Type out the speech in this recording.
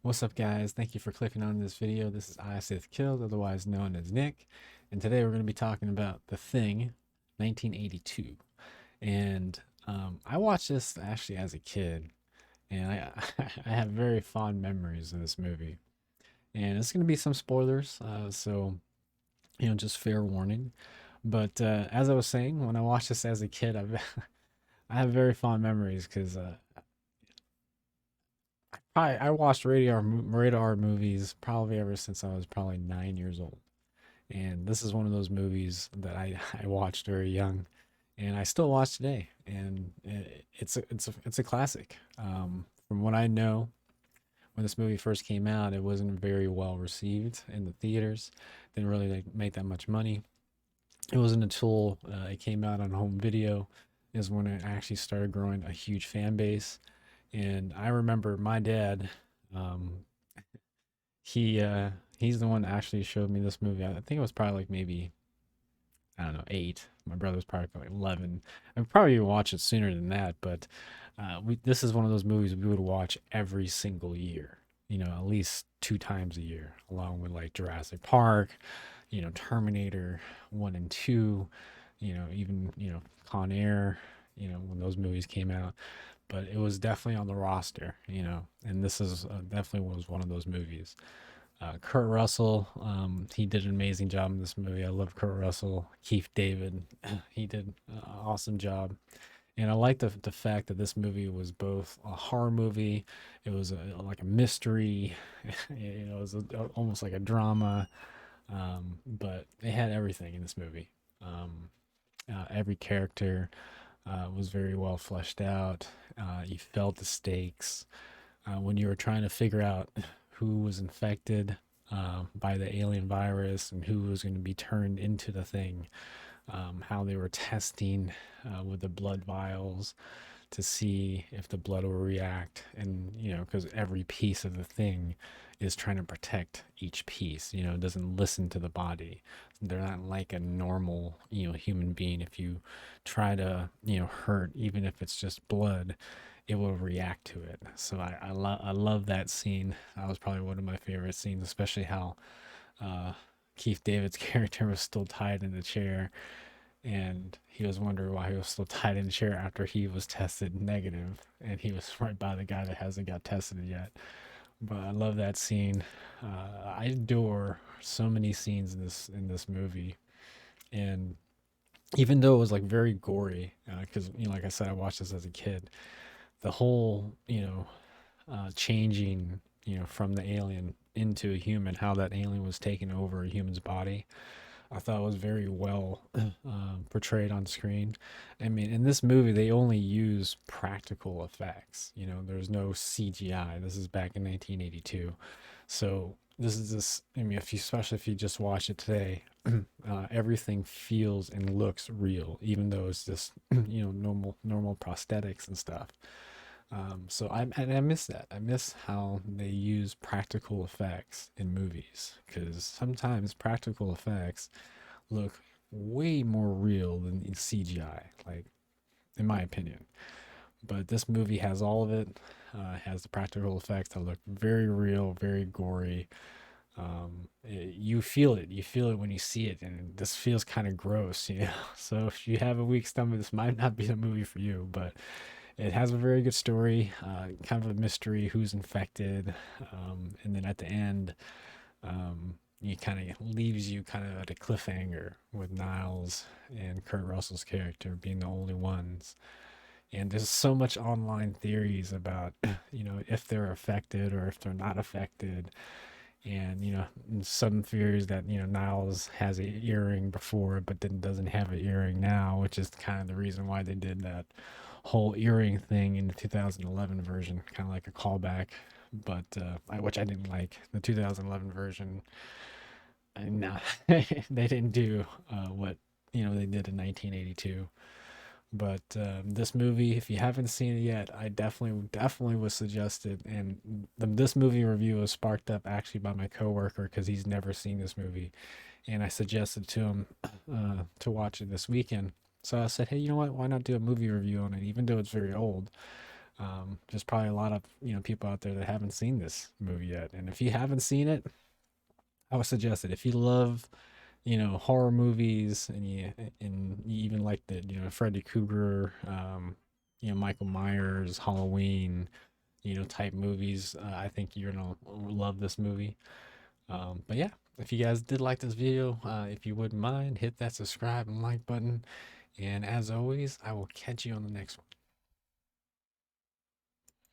What's up, guys? Thank you for clicking on this video. This is I Sith Killed, otherwise known as Nick, and today we're going to be talking about The Thing, 1982. And I watched this actually as a kid, and I I have very fond memories of this movie. And it's going to be some spoilers, so just fair warning. But as I was saying, when I watched this as a kid, I have very fond memories because I watched radar movies probably ever since I was probably 9 years old, and this is one of those movies that I watched very young, and I still watch today, and it's a classic. From what I know, when this movie first came out, it wasn't very well received in the theaters. Didn't really like, make that much money. It wasn't until it came out on home video is when it actually started growing a huge fan base. And I remember my dad, um, he he's the one that actually showed me this movie. I think it was probably like maybe I don't know 8. My brother was probably like 11. I probably watch it sooner than that, but we this is one of those movies we would watch every single year. At least 2 times a year, along with like Jurassic Park, Terminator 1 and 2, even Con Air, when those movies came out. But it was definitely on the roster, and this is definitely was one of those movies. Kurt Russell, he did an amazing job in this movie. I love Kurt Russell. Keith David, he did an awesome job. And I like the fact that this movie was both a horror movie, it was like a mystery, it was almost like a drama, but it had everything in this movie. Every character was very well fleshed out. You felt the stakes when you were trying to figure out who was infected by the alien virus and who was going to be turned into the thing. How they were testing with the blood vials to see if the blood will react, and because every piece of the thing is trying to protect each piece, it doesn't listen to the body. They're not like a normal human being. If you try to hurt, even if it's just blood, it will react to it. So I love that scene. That was probably one of my favorite scenes, especially how uh Keith David's character was still tied in the chair, and he was wondering why he was still tied in the chair after he was tested negative, and he was right by the guy that hasn't got tested yet. But I love that scene. I adore so many scenes in this movie, and even though it was like very gory, because like I said, I watched this as a kid. The whole changing from the alien into a human, how that alien was taking over a human's body, I thought was very well portrayed on screen. I mean, in this movie, they only use practical effects. There's no CGI. This is back in 1982, so this. I mean, especially if you just watch it today, everything feels and looks real, even though it's just normal prosthetics and stuff. So I miss that. I miss how they use practical effects in movies, because sometimes practical effects look way more real than CGI, like in my opinion. But this movie has all of it. Has the practical effects that look very real, very gory. You feel it. You feel it when you see it, and this feels kind of gross. So if you have a weak stomach, this might not be the movie for you. But it has a very good story, kind of a mystery, who's infected, and then at the end, you kind of leaves you kind of at a cliffhanger with Niles and Kurt Russell's character being the only ones. And there's so much online theories about, if they're affected or if they're not affected. And, some theories that, Niles has an earring before, but then doesn't have an earring now, which is kind of the reason why they did that whole earring thing in the 2011 version, kind of like a callback. But which I didn't like the 2011 version. No, they didn't do what they did in 1982. But this movie, if you haven't seen it yet, I definitely would suggest it. And this movie review was sparked up actually by my coworker because he's never seen this movie, and I suggested to him to watch it this weekend. So I said, hey, you know what? Why not do a movie review on it, even though it's very old? There's probably a lot of people out there that haven't seen this movie yet, and if you haven't seen it, I would suggest it. If you love horror movies, and you even like the Freddy Krueger, Michael Myers, Halloween, type movies, I think you're gonna love this movie. But yeah, if you guys did like this video, if you wouldn't mind, hit that subscribe and like button, and as always, I will catch you on the next one.